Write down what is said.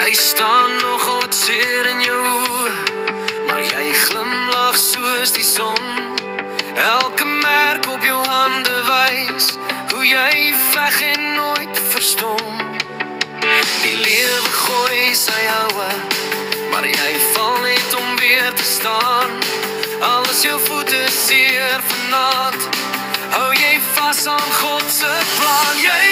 Jy staan nog wat seer in jou oë, maar jy glimlag soos die son. Elke merk op jou hande wys hoe jy veg en nooit verstom. Die lewe gooi sy houe, maar jy val net om weer te staan. Al is jou voete seer vanaand, hou jy vas aan God se plan. Jy